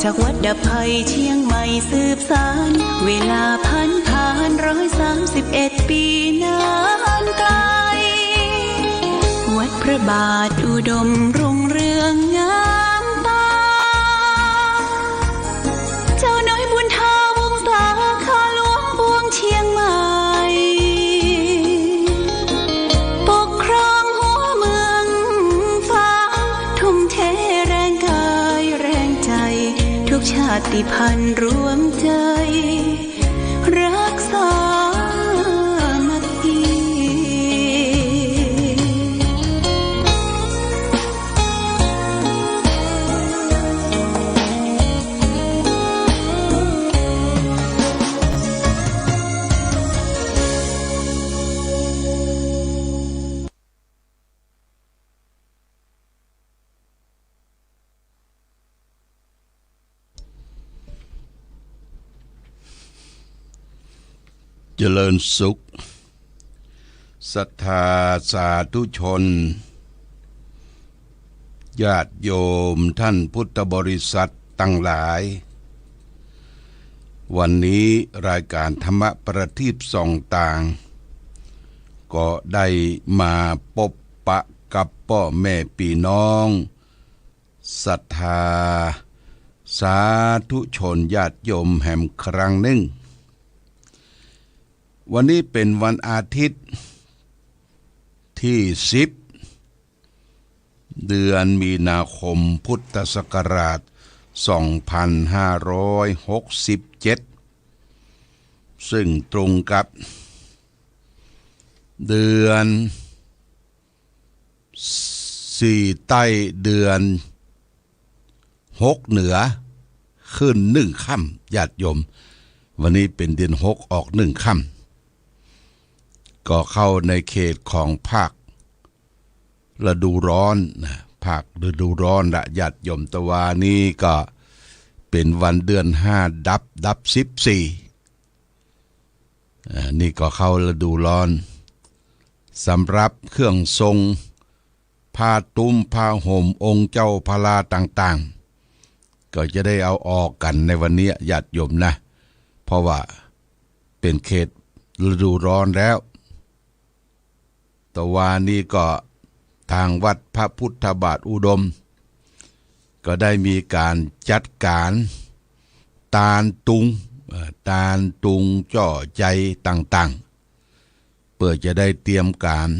จากวัดดับภัยเชียงใหม่สืบสานเวลาผ่าน131 ปีนานไกลวัดพระบาทอุดมรุ่งเรืองงามตาเจ้าน้อยบุญทาวงศาข้าหลวงปวงเชียงใหม่ปกครองหัวเมืองฟ้าทุ่มเทแรงกายแรงใจทุกชาติพันธุ์รวมใจรักษามัคคีเจริญสุขศรัทธาสาธุชนญาติโยมท่านพุทธบริษัทตั้งหลายวันนี้รายการธรรมประทีปส่องต่างก็ได้มาพบปะกับพ่อแม่พี่น้องศรัทธาสาธุชนญาติโยมแห่งครั้งหนึ่งวันนี้เป็นวันอาทิตย์ที่10เดือนมีนาคมพุทธศักราช2567ซึ่งตรงกับเดือน4ใต้เดือน6เหนือขึ้น1ค่ำญาติโยมวันนี้เป็นเดือน6ออก1ค่ำก็เข้าในเขตของภาคฤดูร้อนนะภาคฤดูร้อนละญาติโยมตะวานี้ก็เป็นวันเดือน5ดับ14นี่ก็เข้าฤดูร้อนสำหรับเครื่องทรงผ้าตุ้มผ้าห่มองค์เจ้าพลาต่างๆก็จะได้เอาออกกันในวันนี้ญาติโยมนะเพราะว่าเป็นเขตฤดูร้อนแล้วตะวานี้ก็ทางวัดพระพุทธบาทอุดมก็ได้มีการจัดการตาลตุงจ่อใจต่างๆเพื่อจะได้เตรียมการ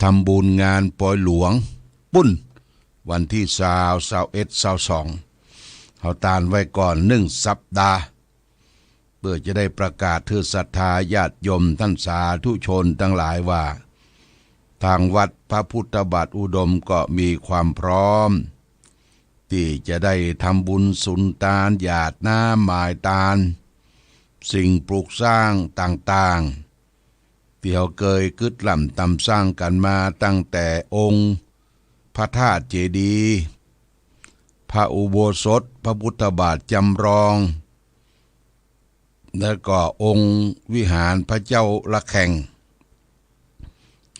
ทำบุญงานปอยหลวงปุ้นวันที่21-22เขาตานไว้ก่อน1 สัปดาห์เพื่อจะได้ประกาศเทือศรัทธาญาติโยมท่านสาธุชนทั้งหลายว่าทางวัดพระพุทธบาทอุดมก็มีความพร้อมที่จะได้ทำบุญสุนทานหยาดน้ำหมายตาลสิ่งปลูกสร้างต่างๆที่เขาเคยกึดล่ำตำสร้างกันมาตั้งแต่องค์พระธาตุเจดีย์พระอุโบสถพระพุทธบาทจำลองและก็องค์วิหารพระเจ้าระแข่ง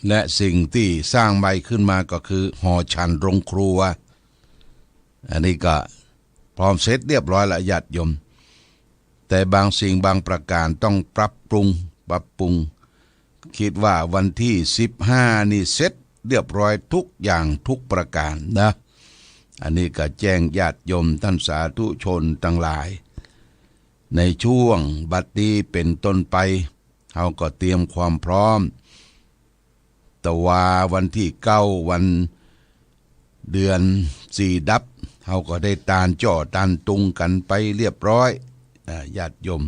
และสิ่งที่สร้างใหม่ขึ้นมาก็คือหอฉันโรงครัวอันนี้ก็พร้อมเสร็จเรียบร้อยละญาติโยมแต่บางสิ่งบางประการต้องปรับปรุงคิดว่าวันที่15นี่เสร็จเรียบร้อยทุกอย่างทุกประการนะอันนี้ก็แจ้งญาติโยมท่านสาธุชนทั้งหลายในช่วงบัดนี้เป็นต้นไปเราก็เตรียมความพร้อมแต่ว่าวันที่9วันเดือน4ดับเราก็ได้ตานจ่อตานตุงกันไปเรียบร้อยญาติโยม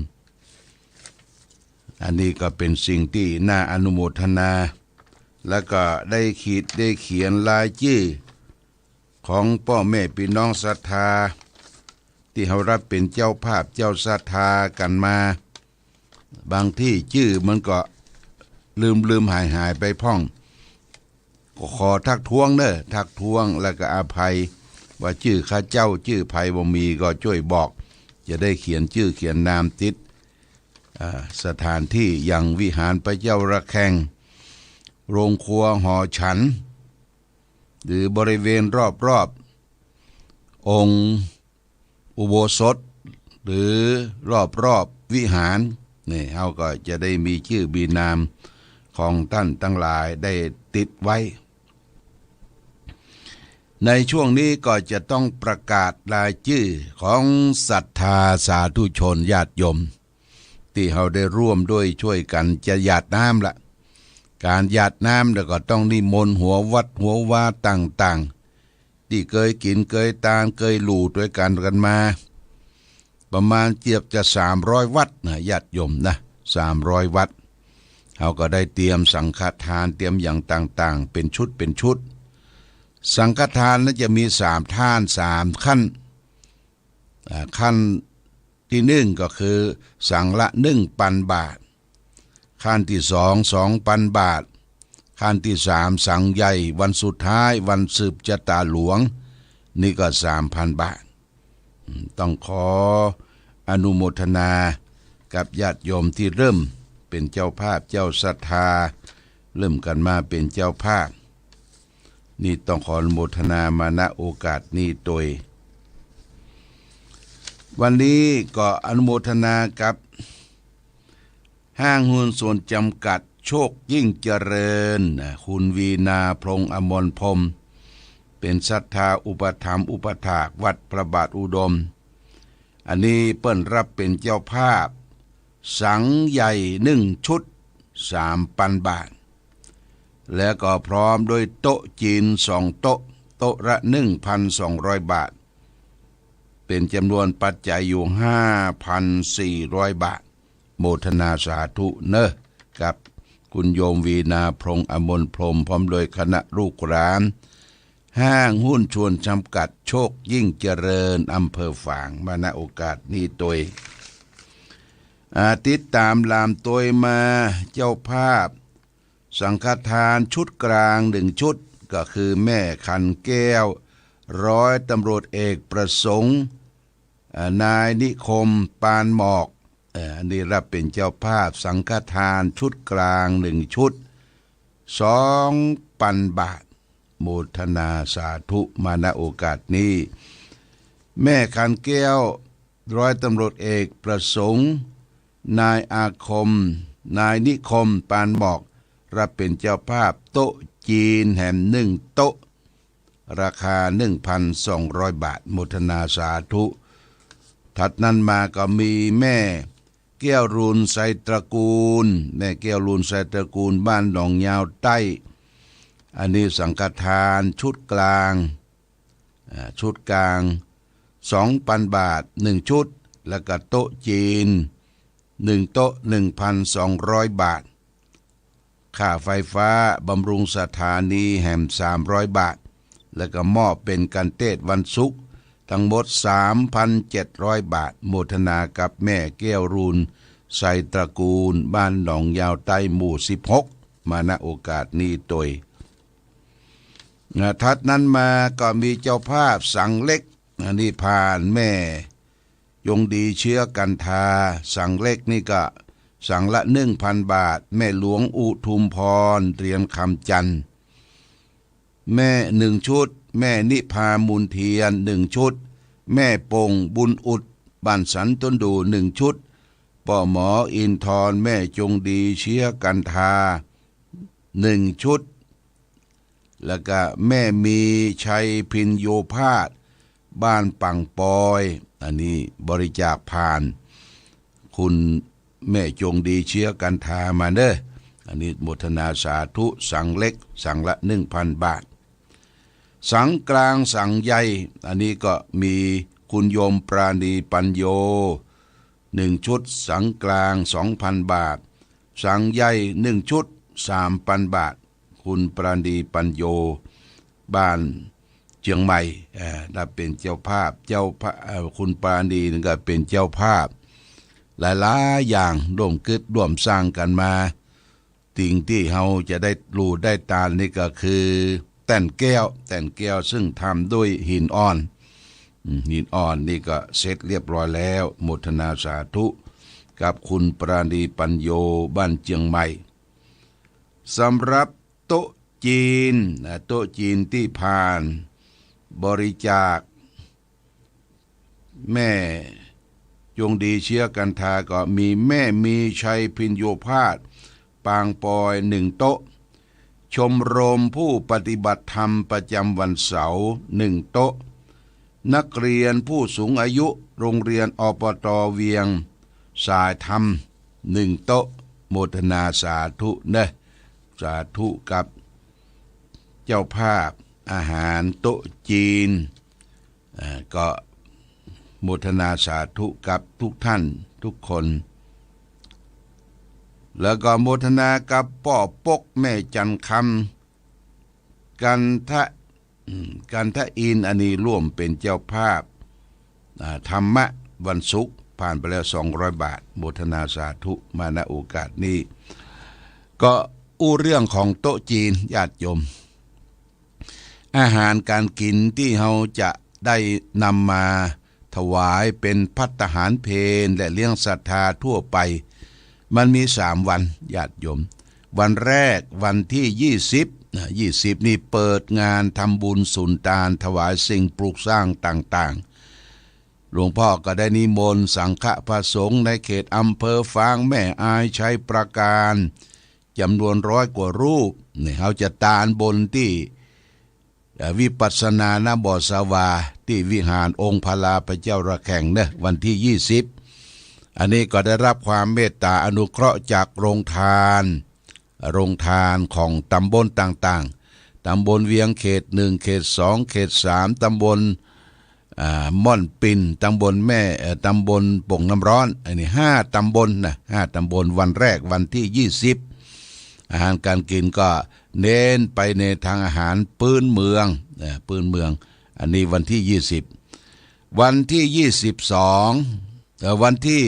อันนี้ก็เป็นสิ่งที่น่าอนุโมทนาแล้วก็ได้เขียนรายชื่อของพ่อแม่พี่น้องศรัทธาที่เขารับเป็นเจ้าภาพเจ้าศรัทธากันมาบางที่ชื่อมันก็ลืมหายไปพ่องก็ขอทักท้วงทักท้วงแล้วก็อภัยว่าชื่อข้าเจ้าชื่อภัยบ่มีก็ช่วยบอกจะได้เขียนชื่อเขียนนามติดสถานที่อย่างวิหารพระเจ้าระแข่งโรงครัวหอฉันหรือบริเวณรอบองค์ อุโบสถหรือรอบวิหารนี่เฮาก็จะได้มีชื่อมีนามของท่านทั้งหลายได้ติดไว้ในช่วงนี้ก็จะต้องประกาศรายชื่อของศรัทธาสาธุชนญาติโยมที่เฮาได้ร่วมด้วยช่วยกันจะหยาดน้ำละการหยาดน้ำแล้วก็ต้องนิมนต์หัววัดหัววาต่างๆที่เคยกินเคยตามเคยหลู่ด้วยกันมาประมาณเกือบจะ300วัดนะญาติโยมนะ300วัดเฮาก็ได้เตรียมสังฆทานเตรียมอย่างต่างๆเป็นชุดสังฆทานนั้นจะมี3ท่าน3ขั้นขั้นที่1ก็คือสังละ1,000 บาทขั้นที่2,000 บาทขั้นที่3สังใหญ่วันสุดท้ายวันสืบชะตาหลวงนี่ก็ 3,000 บาทต้องขออนุโมทนากับญาติโยมที่เริ่มเป็นเจ้าภาพเจ้าศรัทธาเริ่มกันมาเป็นเจ้าภาพนี่ต้องขออนุโมทนามาณโอกาสนี้โดยวันนี้ก็อนุโมทนากับห้างหุ้นส่วนจำกัดโชคยิ่งเจริญคุณวีนาพงษ์อมรพรหมเป็นศรัทธาอุปถัมภ์อุปถากวัดพระบาทอุดมอันนี้เปิ้นรับเป็นเจ้าภาพสังใหญ่1 ชุด 3,000 บาทแล้วก็พร้อมด้วยโต๊ะจีน2 โต๊ะโต๊ะละ 1,200 บาทเป็นจำนวนปัจจัยอยู่ 5,400 บาทโมทนาสาธุเนอะกับคุณโยมวีนาพงษ์อมรพรหมพร้อมโดยคณะลูกหลานห้างหุ้นชวนจำกัดโชคยิ่งเจริญอำเภอฝางมาณโอกาสนี้โดยติดตามลามตัวมาเจ้าภาพสังฆทานชุดกลาง1 ชุดก็คือแม่ขันแก้วร้อยตำรวจเอกประสงค์นายนิคมปานหมอกอันนี้รับเป็นเจ้าภาพสังฆทานชุดกลาง1 ชุด 2,000 บาทโมทนาสาธุมาณโอกาสนี้แม่ขันแก้วร้อยตำรวจเอกประสงค์นายอาคมนายนิคมปานหมอกรับเป็นเจ้าภาพโต๊ะจีนแหม1 โต๊ะราคา 1,200 บาทโมทนาสาธุถัดนั้นมาก็มีแม่แก้วรูนไสตระกูลแม่แก้วรูนไสตระกูลบ้านหนองยาวใต้อันนี้สังฆทานชุดกลาง2,000 บาท1 ชุดแล้วก็โต๊ะจีน1 โต๊ะ 1,200 บาทค่าไฟฟ้าบำรุงสถานีแห่ม300 บาทแล้วก็มอบเป็นกันเทศวันศุกร์ทั้งหมด 3,700 บาทโมทนากับแม่แก้วรูนไสตระกูลบ้านหนองยาวใต้หมู่16มาณโอกาสนี้โดยทัดนั้นมาก็มีเจ้าภาพสังเล็กอันนี้ผ่านแม่ยงดีเชื้อกันทาสังเล็กนี่ก็สังละ 1,000 บาทแม่หลวงอุทุมพรเรียนคำจันทร์แม่1 ชุดแม่นิพามูลเทียน1 ชุดแม่ปงบุญอุดบ้านสันต้นดู1 ชุดป่อหมออินทรแม่จงดีเชื้อกันทา1 ชุดแล้วก็แม่มีชัยพินโยภาสบ้านปังปอยอันนี้บริจาคผ่านคุณแม่จงดีเชื้อกันทามาเด้ออันนี้โมทนาสาธุสังเล็กสังละ 1,000 บาทสังกลางสังใหญ่อันนี้ก็มีคุณโยมปราณีปัญโย1 ชุดสังกลาง 2,000 บาทสังใหญ่1 ชุด 3,000 บาทคุณปราณีปัญโยบ้านเชียงใหม่ได้เป็นเจ้าภาพคุณปราณีนี่ก็เป็นเจ้าภาพหลายๆอย่างร่วมคิดร่วมสร้างกันมาสิ่งที่เฮาจะได้รู้ได้ตานี่ก็คือแต้นแก้วซึ่งทำด้วยหินอ่อนนี่ก็เสร็จเรียบร้อยแล้วโมทนาสาธุกับคุณปราณีปัญโยบ้านเชียงใหม่สำหรับโต๊ะจีนที่ผ่านบริจาค แม่จงดีเชียกันทาก็มีแม่มีชัยพินโยภาสปางปอย1 โต๊ะชมรมผู้ปฏิบัติธรรมประจำวันเสาร์1 โต๊ะนักเรียนผู้สูงอายุโรงเรียนอบต.เวียงสายธรรม1 โต๊ะโมทนาสาธุนะสาธุกับเจ้าภาพอาหารโต๊ะจีนก็โมทนาสาธุกับทุกท่านทุกคนแล้วก็โมทนากับป่อปกแม่จันคำกันทะอินอันนี้ร่วมเป็นเจ้าภาพธรรมะวันศุกร์ผ่านไปแล้ว200 บาทโมทนาสาธุมาณโอกาสนี้ก็อู้เรื่องของโต๊ะจีนญาติโยมอาหารการกินที่เราจะได้นำมาถวายเป็นภัตตาหารเพลและเลี้ยงศรัทธาทั่วไปมันมี3 วันญาติโยมวันแรกวันที่20นี่เปิดงานทำบุญสุนทานถวายสิ่งปลูกสร้างต่างๆหลวงพ่อก็ได้นิมนต์สังฆพระสงฆ์ในเขตอำเภอฝางแม่อายชัยประการจำนวน100 กว่ารูปนี่เขาจะตานบนที่วิปัสสนาณบ่อสาวาที่วิหารองค์พลาพระเจ้าระแข่งเนี่ยวันที่20อันนี้ก็ได้รับความเมตตาอนุเคราะห์จากโรงทานของตำบลต่างๆตำบลเวียงเขต1เขต2เขต3ตำบลม่อนปินตำบลแม่ตำบลโป่งน้ำร้อนอันนี้5 ตำบลนะ5 ตำบลวันแรกวันที่20อาหารการกินก็เน้นไปในทางอาหารพื้นเมืองอันนี้วันที่20วันที่22วันที่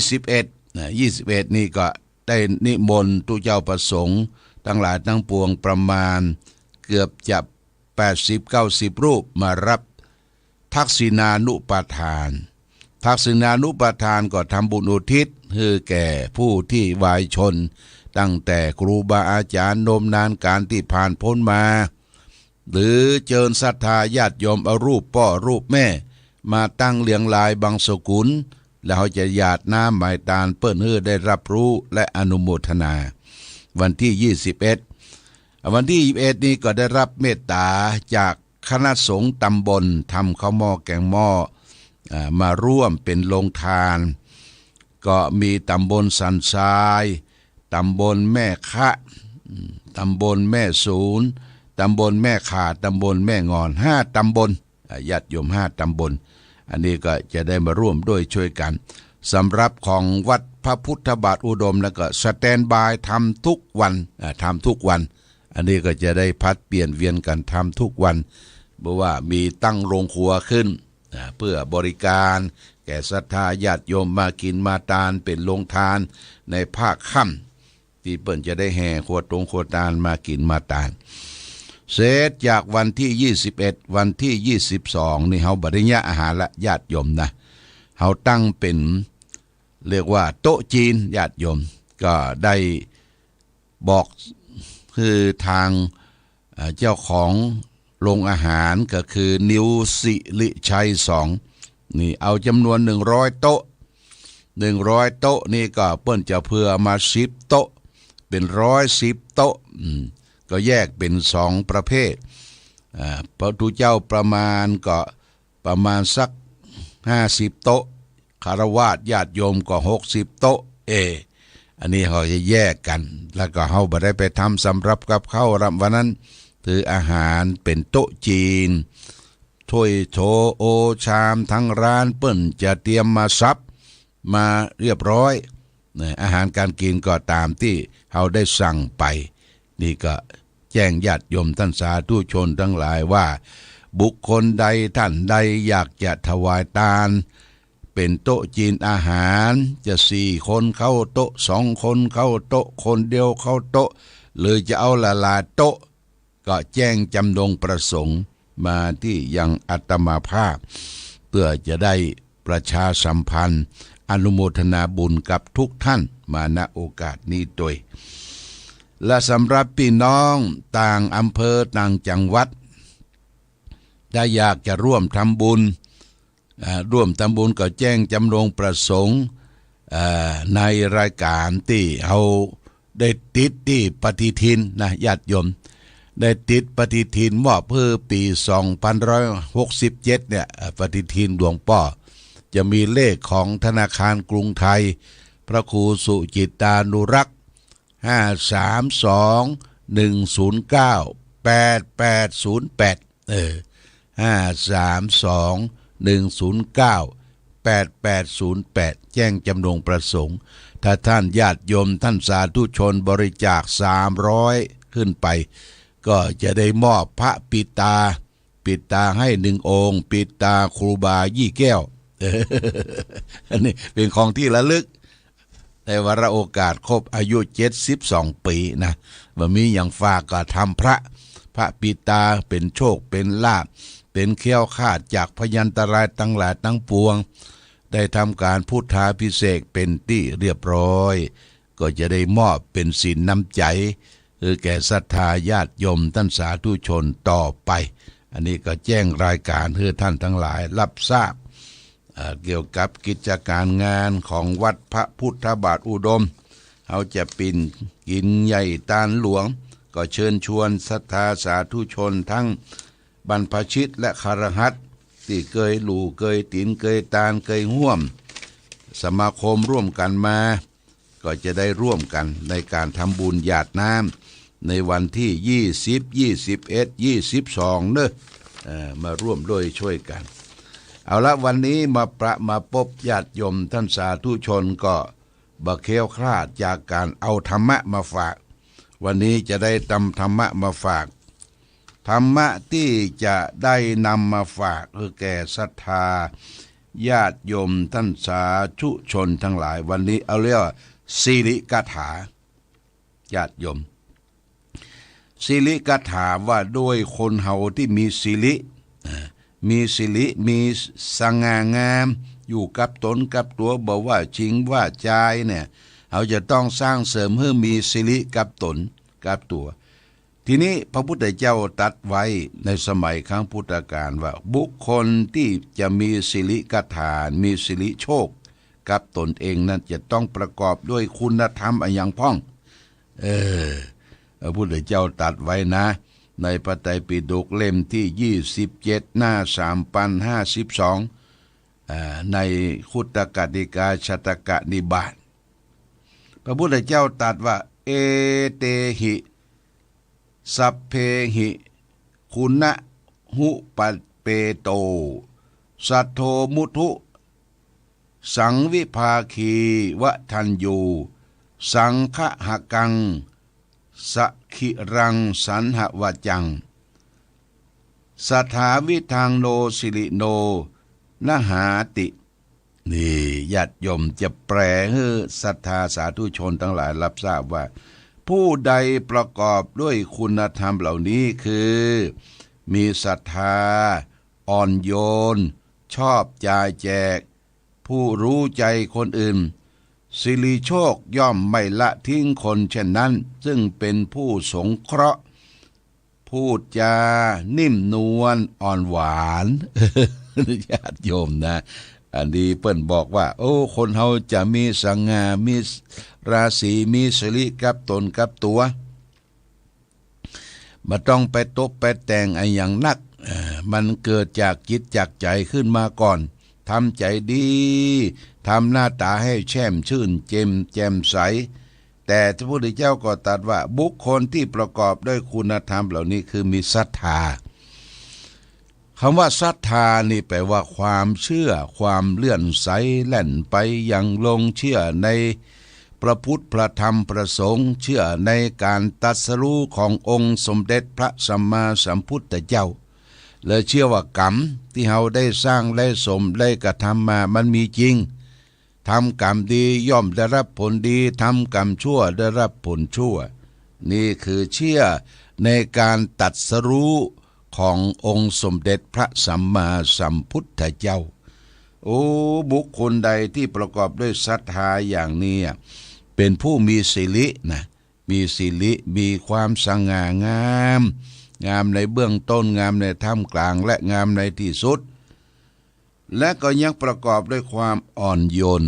21นี่ก็ได้นิมนต์ทุกเจ้าประสงค์ทั้งหลายทั้งปวงประมาณเกือบจะ80-90 รูปมารับทักษิณานุปทานก็ทำบุญอุทิศให้แก่ผู้ที่วายชนตั้งแต่ครูบาอาจารย์โน้มนานการที่ผ่านพ้นมาหรือเจิญศรัทธาญาติโยมเอารูปพ่อรูปแม่มาตั้งเลียงลายบางสกุลแล้วจะหยาดน้ำหมายตาลเปิ้นให้ได้รับรู้และอนุโมทนาวันที่21วันที่21นี้ก็ได้รับเมตตาจากคณะสงฆ์ตำบลทำข้าวหม้อแกงหม้อมาร่วมเป็นโรงทานก็มีตำบลสันทรายตำบลแม่คะตำบลแม่ศูนย์ตำบลแม่ขาตำบลแม่งอน5 ตำบลญาติโยม5 ตำบลอันนี้ก็จะได้มาร่วมด้วยช่วยกันสำหรับของวัดพระพุทธบาทอุดมแล้วก็สแตนบายทำทุกวันอันนี้ก็จะได้พัดเปลี่ยนเวียนกันทำทุกวันเพราะว่ามีตั้งโรงครัวขึ้นเพื่อบริการแก่ศรัทธาญาติโยมมากินมาทานเป็นโรงทานในภาคค่ำที่เปิ้นจะได้แห่ขวดทานมากินมาทานเสร็จจากวันที่21วันที่22นี่เฮาบ่ได้ยะอาหารละญาติโยมนะเฮาตั้งเป็นเรียกว่าโต๊ะจีนญาติโยมก็ได้บอกคือทางเจ้าของโรงอาหารก็คือนิวสิริชัย2นี่เอาจำนวน100 โต๊ะนี่ก็เปิ้นจะเพื่อมา10 โต๊ะเป็น110 โต๊ะก็แยกเป็น2 ประเภทพระทุเจ้าประมาณสัก50 โต๊ะคฤหัสถ์ญาติโยมก็60 โต๊ะอันนี้เขาจะแยกกันแล้วก็เฮาบ่ได้ไปทำสำรับกับข้าวรับวันนั้นถืออาหารเป็นโต๊ะจีนถ้วยโถโอชามทั้งร้านเปิ้นจะเตรียมมาซับมาเรียบร้อยอาหารการกินก็ตามที่เฮาได้สั่งไปนี่ก็แจ้งญาติโยมท่านสาธุชนทั้งหลายว่าบุคคลใดท่านใดอยากจะถวายทานเป็นโต๊ะจีนอาหารจะ4 คนเข้าโต๊ะ2 คนเข้าโต๊ะคนเดียวเข้าโต๊ะหรือจะเอาหลายๆโต๊ะก็แจ้งจำนงประสงค์มาที่ยังอาตมาภาพเพื่อจะได้ประชาสัมพันธ์อนุโมทนาบุญกับทุกท่านมาณโอกาสนี้โดยและสำหรับพี่น้องต่างอำเภอต่างจังหวัด ถ้าอยากจะร่วมทำบุญก็แจ้งจำนงประสงค์ในรายการที่เอาได้ติดที่ปฏิทินนะญาติโยมได้ติดปฏิทินมอบเพื่อปี2567เนี่ยปฏิทินหลวงพ่อจะมีเลขของธนาคารกรุงไทยพระครูสุจิตานุรักษ์53210988808 แจ้งจำนงประสงค์ถ้าท่านญาติโยมท่านสาธุชนบริจาค300ขึ้นไปก็จะได้มอบพระปิตาให้1องค์ปิตาครูบายี่แก้วอันนี้เป็นของที่ระลึกในวาระโอกาสครบอายุ72 ปีนะว่ามีอย่างฝากก็ทำพระปิตาเป็นโชคเป็นลาภเป็นเขี้ยวคาดจากพยันตรายทั้งหลายทั้งปวงได้ทำการพุทธาภิเษกเป็นที่เรียบร้อยก็จะได้มอบเป็นสินน้ำใจคือแก่ศรัทธาญาติโยมท่านสาธุชนต่อไปอันนี้ก็แจ้งรายการให้ท่านทั้งหลายรับทราบเกี่ยวกับกิจการงานของวัดพระพุทธบาทอุดมเขาจะปิ่นกินใหญ่ตาลหลวงก็เชิญชวนศรัทธาสาธุชนทั้งบรรพชิตและคฤหัสถ์ที่เคยหลู่เคยตินเคยตาลเคยห่วมสมาคมร่วมกันมาก็จะได้ร่วมกันในการทำบุญหยาดน้ำในวันที่20 21 22เนอะมาร่วมด้วยช่วยกันเอาละวันนี้มาพบญาติโยมท่านสาธุชนก็บะเคลี้ยวคลาดจากการเอาธรรมะมาฝากวันนี้จะได้นำธรรมะมาฝากธรรมะที่จะได้นำมาฝากคือแก่ศรัทธาญาติโยมท่านสาธุชนทั้งหลายวันนี้เอาเรียกว่าสิริกถาญาติโยมสิริกถาว่าด้วยคนเฮาที่มีสิริมีสง่างามอยู่กับตนกับตัวบอกว่าจริงว่าใจเนี่ยเขาจะต้องสร้างเสริมให้มีสิริกับตนกับตัวทีนี้พระพุทธเจ้าตรัสไว้ในสมัยครั้งพุทธกาลว่าบุคคลที่จะมีสิริกถามีสิริโชคกับตนเองนั้นจะต้องประกอบด้วยคุณธรรมอย่างพ้องพระพุทธเจ้าตรัสไว้นะในพระไตรปิฎกเล่มที่27หน้า3052ในคุตตกนิกายชัตตกนิบาตพระพุทธเจ้าตรัสว่าเอเตหิสัพเพหิคุณะหุปัปเปโตสัทโธมุทุสังวิภาคีวะทันยูสังฆหกังสัขิรังสันหวจังสัทธาวิทางโนสิริโนนหาตินี่ญาติโยมจะแปลให้ศรัทธาสาธุชนทั้งหลายรับทราบว่าผู้ใดประกอบด้วยคุณธรรมเหล่านี้คือมีศรัทธาอ่อนโยนชอบจ่ายแจกผู้รู้ใจคนอื่นสิริโชคย่อมไม่ละทิ้งคนเช่นนั้นซึ่งเป็นผู้สงเคราะห์พูดจานิ่มนวลอ่อนหวานญาติโยมนะอันนี้เปิ้นบอกว่าโอ้คนเฮาจะมีสง่ามีราศีมีสิริกับตนกับตัวบ่ต้องไปตบไปแต่งอย่างนักมันเกิดจากจิตจากใจขึ้นมาก่อนทำใจดีทำหน้าตาให้แช่มชื่นแจ่มใสแต่พระพุทธเจ้าก็ตรัสว่าบุคคลที่ประกอบด้วยคุณธรรมเหล่านี้คือมีศรัทธาคำว่าศรัทธานี่แปลว่าความเชื่อความเลื่อนใสแล่นไปอย่างลงเชื่อในพระพุทธพระธรรมพระสงฆ์เชื่อในการตรัสรู้ขององค์สมเด็จพระสัมมาสัมพุทธเจ้าและเชื่อว่ากรรมที่เราได้สร้างได้สมได้กระทำมามันมีจริงทำกรรมดีย่อมได้รับผลดีทำกรรมชั่วได้รับผลชั่วนี่คือเชื่อในการตรัสรู้ขององค์สมเด็จพระสัมมาสัมพุทธเจ้าโอ้บุคคลใดที่ประกอบด้วยศรัทธาอย่างนี้เป็นผู้มีสิรินะมีสิริมีความสง่างาม งามในเบื้องต้นงามในท่ามกลางและงามในที่สุดและก็ยังประกอบด้วยความอ่อนโยน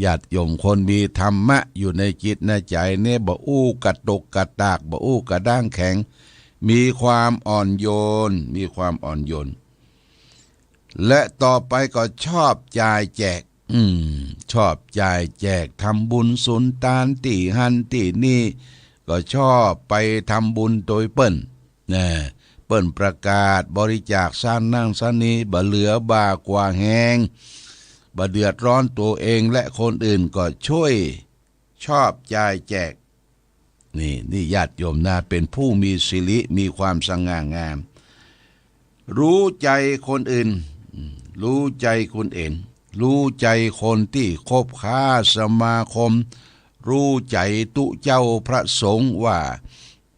ญาติโยมคนมีธรรมะอยู่ในจิตในใจเนี่ยบ่อู้กระตกกระตากบ่อู้กระด้างแข็งมีความอ่อนโยนมีความอ่อนโยนและต่อไปก็ชอบจ่ายแจกชอบจ่ายแจกทำบุญสุนทานที่หันที่นี่ก็ชอบไปทำบุญโดยเปิ้นเปิ้นประกาศบริจาคสร้างนั่งสนี้บ่เหลือบ่ากว่าแหงบ่เดือดร้อนตัวเองและคนอื่นก็ช่วยชอบจ่ายแจกนี่ญาติโยมนะเป็นผู้มีศิริมีความสง่างามรู้ใจคนอื่นรู้ใจคนอื่นรู้ใจคนที่คบค้าสมาคมรู้ใจตุเจ้าพระสงฆ์ว่า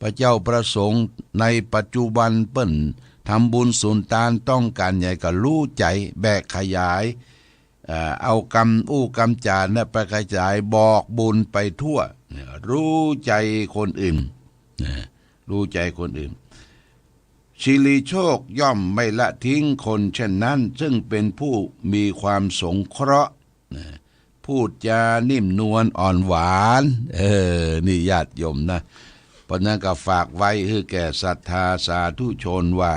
พระเจ้าประสงค์ในปัจจุบันเปิ้นทำบุญสุนทานต้องการใหญ่ก็รู้ใจแบกขยายเอากรรมจานะไปกระจายบอกบุญไปทั่วรู้ใจคนอื่นรู้ใจคนอื่นชิริโชคย่อมไม่ละทิ้งคนเช่นนั้นซึ่งเป็นผู้มีความสงเคราะห์พูดจานิ่มนวลอ่อนหวานนี่ญาติโยมนะเพราะนั้นก็ฝากไว้ให้แก่ศรัทธาสาธุชนว่า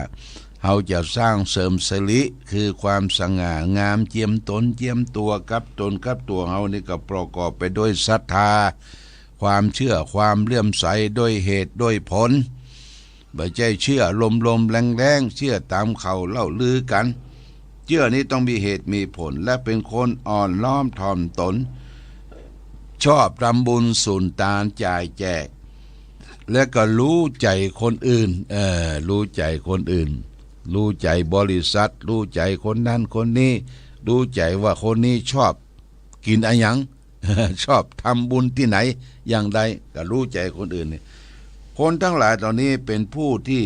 เราจะสร้างเสริมสิริคือความสง่างามเจียมตนเจียมตัวกับตนกับตัวเรานี่ก็ประกอบไปด้วยศรัทธาความเชื่อความเลื่อมใสด้วยเหตุด้วยผลไม่ใช่เชื่อลมแรงเชื่อตามเขาเล่าลือกันเชื่อนี้ต้องมีเหตุมีผลและเป็นคนอ่อนน้อมถ่อมตนชอบทำบุญสุนทานจ่ายแจกและก็รู้ใจคนอื่นรู้ใจคนอื่นรู้ใจบริษัทรู้ใจคนนั้นคนนี้รู้ใจว่าคนนี้ชอบกินอะไรหยัง ชอบทำบุญที่ไหนอย่างใดก็รู้ใจคนอื่นนี่คนทั้งหลายเหล่านี้เป็นผู้ที่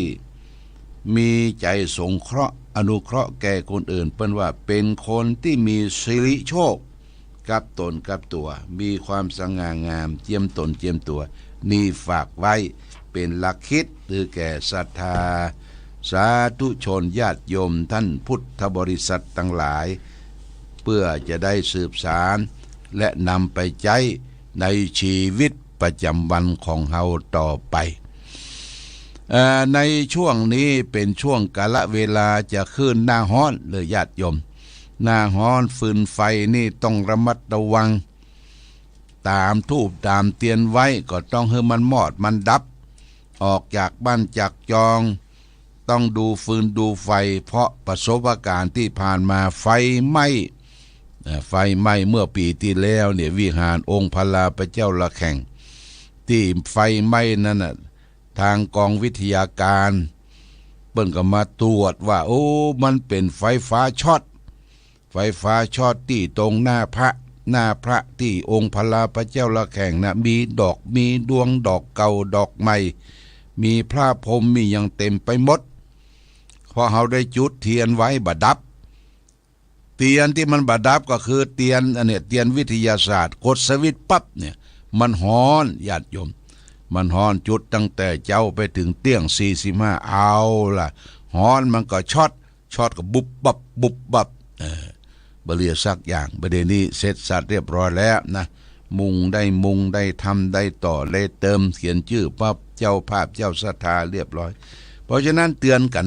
มีใจสงเคราะห์อนุเคราะห์แก่คนอื่นเปิ้นว่าเป็นคนที่มีสิริโชคกับตนกับตัวมีความสง่างามเจียมตนเจียมตัวนี่ฝากไว้เป็นหลักคิดหรือแก่ศรัทธาสาธุชนญาติโยมท่านพุทธบริษัททั้งหลายเพื่อจะได้สืบสานและนำไปใช้ในชีวิตประจำวันของเฮาต่อไปในช่วงนี้เป็นช่วงกาลเวลาจะขึ้นหน้าร้อนเลยญาติโยมหน้าร้อนฟืนไฟนี่ต้องระมัดระวังตามทูบตามเตียนไว้ก็ต้องให้มันมอดมันดับออกจากบ้านจากจองต้องดูฟืนดูไฟเพราะประสบการณ์ที่ผ่านมาไฟไหม้เมื่อปีที่แล้วเนี่ยวิหารองค์พลาพระเจ้าละแข่งที่ไฟไหม้นั่นน่ะทางกองวิทยาการเปิ้นก็มาตรวจว่าโอ้มันเป็นไฟฟ้าช็อตที่ตรงหน้าพระที่องค์พลาพระเจ้าละแข่งนะมีดวงดอกเก่าดอกใหม่มีพระพรหมมีอย่างเต็มไปหมดพอเขาได้จุดเทียนไว้บดับเทียนที่มันบดับก็คือเทียนเทียนวิทยาศาสตร์กดสวิตช์ปั๊บเนี่ยมันฮ้อนญาติโยมมันฮ้อนจุดตั้งแต่เจ้าไปถึงเตี้ยง45เอาล่ะฮ้อนมันก็ช็อตก็บุบบับบ่เหลือสักอย่างประเด็นนี้เสร็จสัตว์เรียบร้อยแล้วนะมุงได้ทำได้ต่อเลยเติมเขียนชื่อปั๊บเจ้าภาพเจ้าศรัทธาเรียบร้อยเพราะฉะนั้นเตือนกัน